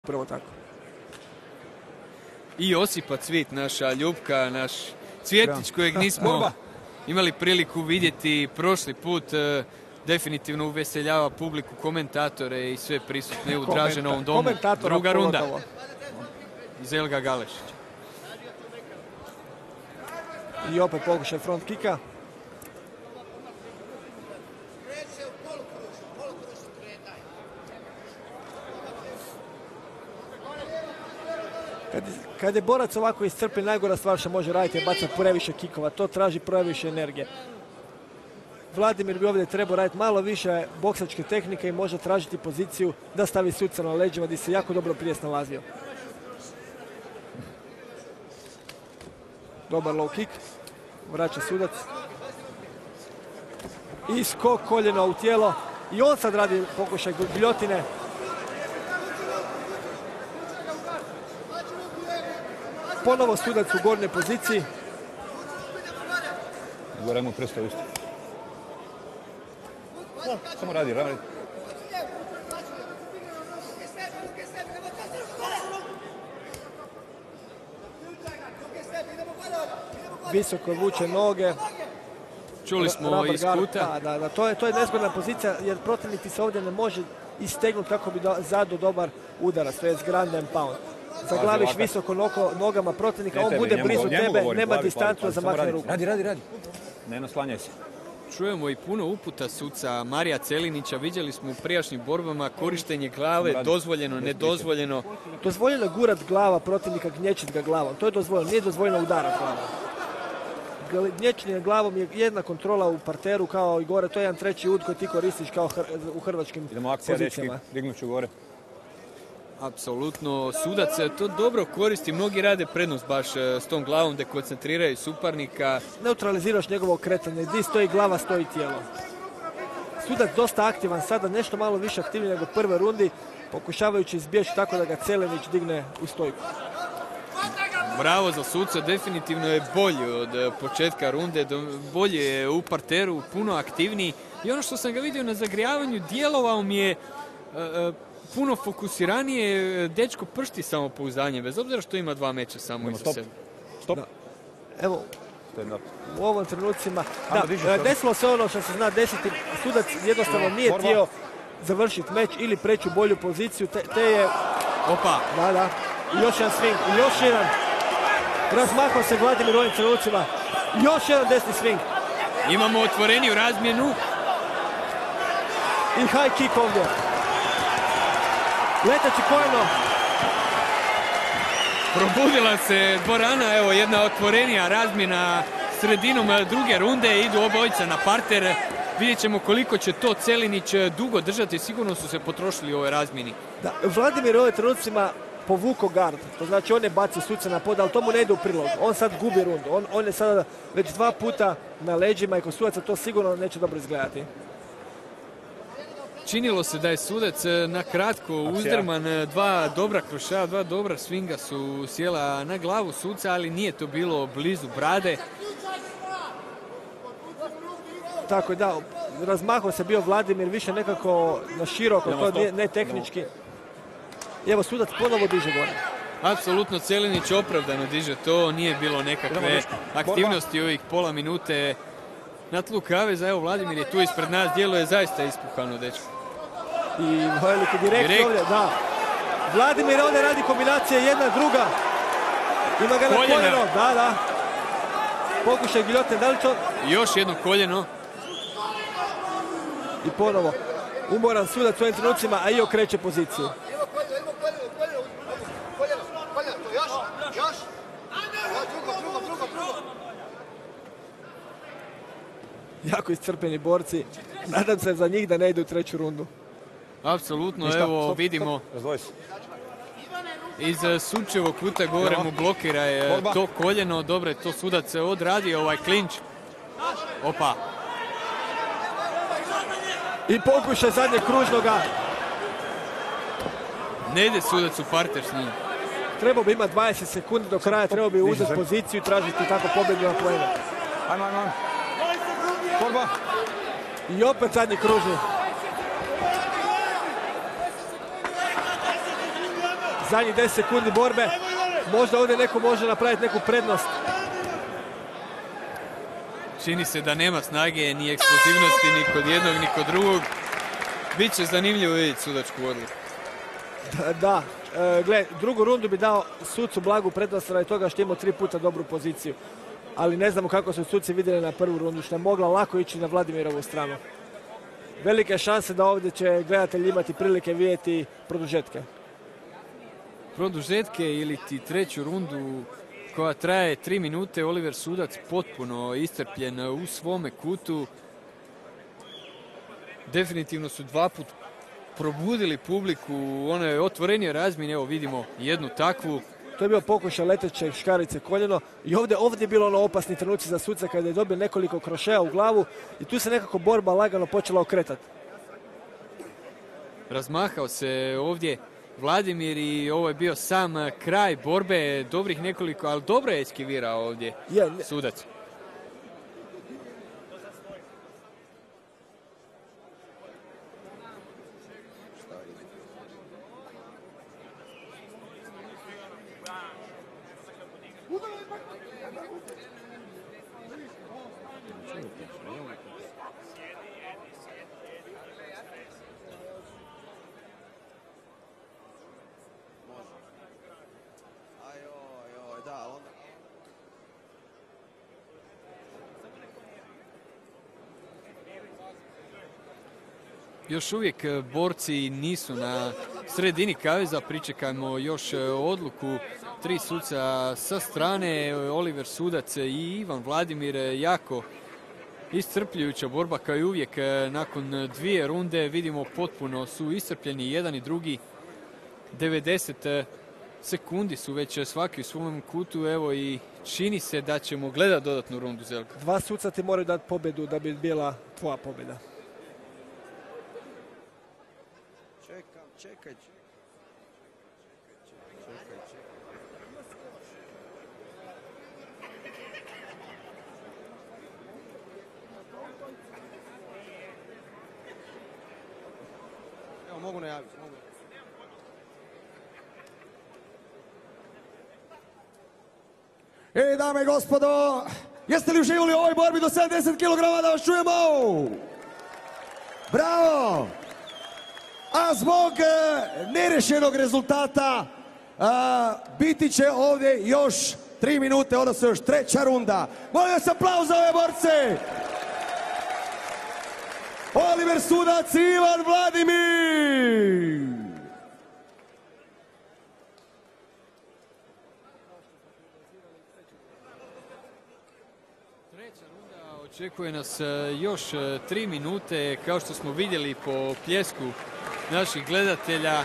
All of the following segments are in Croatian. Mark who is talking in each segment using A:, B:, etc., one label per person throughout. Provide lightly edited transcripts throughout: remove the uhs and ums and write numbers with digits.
A: Prvo tako.
B: I Josipa Cvit, naša Ljubka, naš cvjetić kojeg nismo imali priliku vidjeti prošli put. Definitivno uveseljava publiku, komentatore i sve prisutne u Draženovom domu. Druga runda iz Elga Galešića.
A: I opet pokušaj front kika. Kad je borac ovako iscrpljen, najgora stvar što može raditi je bacati previše kikova. To traži previše energije. Vladimir bi ovdje trebao raditi malo više boksačke tehnike i može tražiti poziciju da stavi suca na leđima gdje se jako dobro prije snalazio. Dobar low kick. Vraća sudac. I skok koljena u tijelo. I on sad radi pokušaj giljotine. Ponovo sudac u gornjoj poziciji.
C: Gore mu prsta usta. Samo radi.
A: Visoko vuče noge.
B: Čuli smo iz kuta.
A: Da, to je nezgodna pozicija jer protivnik ti se ovdje ne može istegnuti kako bi zadu dobar udarac, to je grand and pound. Zaglaviš visoko nogama protivnika, on bude blizu tebe, nema distancu za makne ruku.
C: Radi. Ne naslanjaj se.
B: Čujemo i puno uputa suca Marija Celinića. Vidjeli smo u prijašnjim borbama korištenje glave, dozvoljeno, nedozvoljeno.
A: Dozvoljeno je gurat glava protivnika, gnječit ga glavom. To je dozvoljeno, nije dozvoljeno udarat glavom. Gnječenje glavom je jedna kontrola u parteru kao i gore. To je jedan treći ud koji ti koristiš kao u hrvačkim pozicijama.
C: Idemo akcija, dečki, dignut ću gore.
B: Apsolutno, sudac to dobro koristi, mnogi rade prednost baš s tom glavom, da koncentriraju suparnika.
A: Neutraliziraš njegovo kretanje, gdje stoji glava, stoji tijelo. Sudac dosta aktivan sada, nešto malo više aktivniji nego u prvoj rundi, pokušavajući izbjeći tako da ga Celinić digne u stojku.
B: Bravo za suca, definitivno je bolji od početka runde, bolje je u parteru, puno aktivniji. I ono što sam ga vidio na zagrijavanju, djelovao mi je puno fokusiranije, dečko pršti samopouzdanje, bez obzira što ima 2 meča samo iza sebe.
C: Stop.
A: Evo, u ovom trenucima, desilo se ono što se zna desiti, sudac jednostavno nije htio završiti meč ili preći u bolju poziciju, te je...
B: Opa!
A: Da. I još jedan swing, i još jedan. Razmahao se Vladimir u ovim trenucima. Još jedan desni swing.
B: Imamo otvoreniju razmjenu.
A: I high kick ovdje. Leteći koljeno.
B: Probudila se dvorana, evo jedna otvorenija razmjena sredinom druge runde, idu obojica na parter. Vidjet ćemo koliko će to Celinić dugo držati, sigurno su se potrošili u ovoj razmjeni.
A: Da, Vladimir u ovim trenucima povuko gard, to znači on je bacio suca na pod, ali to mu ne ide u prilog. On sad gubi rundu, on je sada već 2 puta na leđima i kod sudaca to sigurno neće dobro izgledati.
B: Činilo se da je sudac na kratko uzdrman, 2 dobra krošaja, 2 dobra swinga su sjela na glavu suca, ali nije to bilo blizu brade.
A: Tako da, razmahao se bio Vladimir više nekako na široko, to ne tehnički. I evo sudac ponovo diže gore.
B: Apsolutno Celinić opravdano diže to, nije bilo nekakve aktivnosti ovih pola minute na tlu kaveza. Evo Vladimir je tu ispred nas, djeluje zaista ispuhano, dečko.
A: I veliki direkt ovdje, da. Vladimir ovdje radi kombinacije jedna druga. Ima ga na koljeno, da. Pokušaj giljotine, da li to...
B: Još jedno koljeno.
A: I ponovo umoran sudac u ovim trenucima, a i okreće poziciju. Jako iscrpljeni borci. Nadam se za njih da ne idu u 3. rundu.
B: Apsolutno, evo vidimo. Iz sučevog kuta gore mu blokira je to koljeno. Dobro je to sudac odradio ovaj klinč. Opa.
A: I pokušaj zadnjeg kružnoga.
B: Ne ide sudac u parter s njim.
A: Trebao bi imati 20 sekundi do kraja, trebao bi uzeti poziciju i tražiti tako pobjedu na poenu.
C: Ajmo. Borba.
A: I opet zadnji kružni. Zadnjih 10 sekundi borbe. Možda ovdje neko može napraviti neku prednost.
B: Čini se da nema snage ni eksplozivnosti ni kod jednog ni kod drugog. Biće zanimljivo vidjeti sudačku odluku.
A: Da, gle, drugu rundu bi dao sucu blagu prednost radi toga što imao 3 puta dobru poziciju. Ali ne znamo kako su suci vidjeli na prvu rundu, što je mogla lako ići na Vladimirovu stranu. Velike šanse da ovdje će gledatelji imati prilike vidjeti produžetke.
B: Produžetke ili ti treću rundu koja traje 3 minute, Oliver Sudac potpuno iscrpljen u svome kutu. Definitivno su 2 put probudili publiku u onoj otvorenoj razmjeni. Evo vidimo jednu takvu.
A: To je bio pokušaj leteće škarice koljeno i ovdje je bilo ono opasni trenuci za suca kada je dobio nekoliko krošeja u glavu i tu se nekako borba lagano počela okretati.
B: Razmahao se ovdje Vladimir i ovo je bio sam kraj borbe, dobrih nekoliko, ali dobro je eskivirao ovdje sudac. Još uvijek borci nisu na sredini kaveza, pričekajmo još odluku 3 suca sa strane, Oliver Sudac i Ivan Vladimir. Jako iscrpljujuća borba kao i uvijek nakon 2 runde, vidimo potpuno su iscrpljeni jedan i drugi. 90 sekundi su već svaki u svom kutu, evo i čini se da ćemo gledati dodatnu rundu, Zelka.
A: 2 suca ti moraju dati pobjedu da bi bila tvoja pobjeda.
D: Čekaj. Evo, mogu najaviti.
E: Dame i gospodo, jeste li uživali u ovoj borbi do 70 kg da vas čujemo? Bravo! A zbog nerešenog rezultata biti će ovdje još 3 minute, odnosno još 3. runda. Molim vas aplauz za ove borce! Oliver Sudac i Ivan Vladimir!
B: Treća runda očekuje nas još 3 minute, kao što smo vidjeli po pljesku naših gledatelja.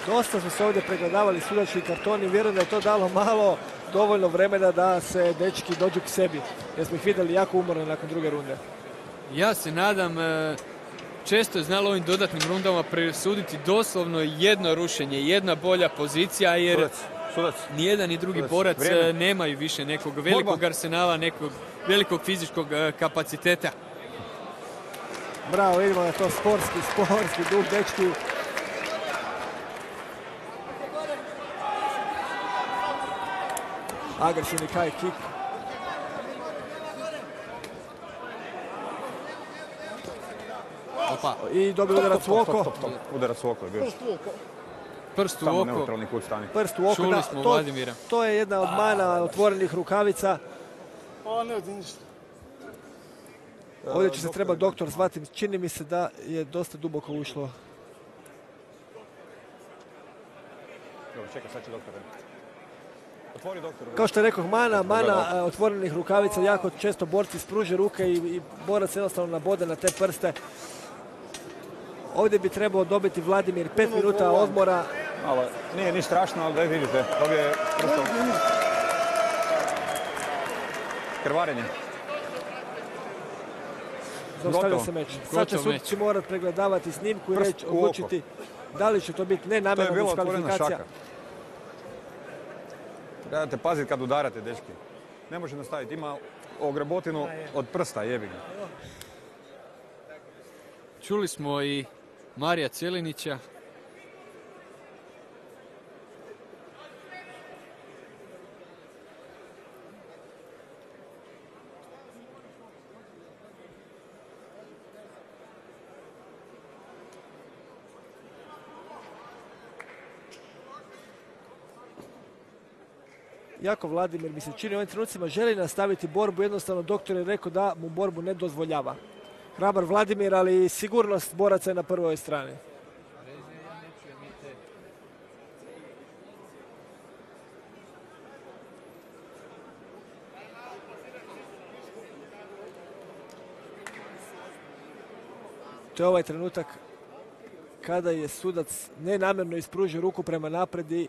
A: Dosta su se ovdje pregledavali sudački kartoni, vjerujem da je to dalo malo dovoljno vremena da se dečki dođu k sebi, jer smo ih vidjeli jako umorno nakon 2. runde.
B: Ja se nadam, često je znalo ovim dodatnim rundama presuditi doslovno jedno rušenje, jedna bolja pozicija, jer nijedan i drugi borac nemaju više nekog velikog arsenala, nekog velikog fizičkog kapaciteta.
A: Bravo, vidimo da je to sportski duh, dečki. Agresivni high kick.
B: Opa.
A: I dobio udarac u oko.
C: Udarac u oko je bio.
B: Prst u
C: Samo
B: oko.
C: neutralni kut stani.
A: Prst u oko,
B: Čuli smo Vladimira.
A: To je jedna od mana otvorenih rukavica. Ovdje će se treba doktor zvati. Čini mi se da je dosta duboko ušlo.
C: Čekaj, sad će doktor. Otvori doktor.
A: Kao što je rekao, mana otvorenih rukavica. Jako često borci spruže ruke i borac jednostavno nabode na te prste. Ovdje bi trebao dobiti Vladimir 5 minuta odmora.
C: Ali nije ni strašno, ali da vidite, dobio je prstom krvarenje.
A: Zaustavlja se meč. Sad će suci morati pregledavati snimku i reći, odlučiti da li će to biti nenamjerna diskvalifikacija.
C: Trebate paziti kad udarate, dečki. Ne može nastaviti, ima ogrebotinu od prsta, jebi ga.
B: Čuli smo i Marija Cjelinića.
A: Iako Vladimir mi se čini u ovim trenucima želi nastaviti borbu, jednostavno doktor je rekao da mu borbu ne dozvoljava. Hrabar Vladimir, ali sigurnost boraca je na prvoj strani. To je ovaj trenutak kada je sudac nenamjerno ispružio ruku prema napred i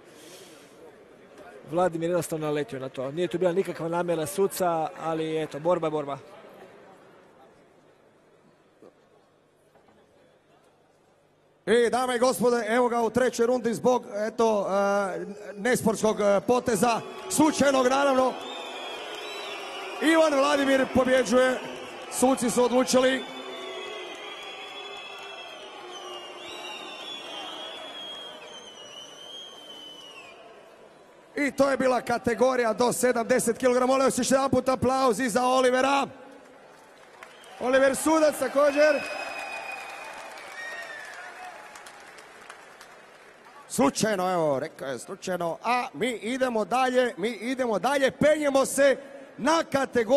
A: Vladimir jednostavno naletio na to. Nije tu bila nikakva namjera suca, ali eto, borba je borba.
E: I dame i gospode, evo ga u trećoj rundi zbog nesportskog poteza, slučajnog naravno. Ivan Vladimir pobjeđuje, suci su odlučili. I to je bila kategorija do 70 kg. Molim vas još jedan put aplauz i za Olivera. Oliver sudac također. Slučajno, evo, rekao je slučajno. A mi idemo dalje, penjemo se na kategoriju.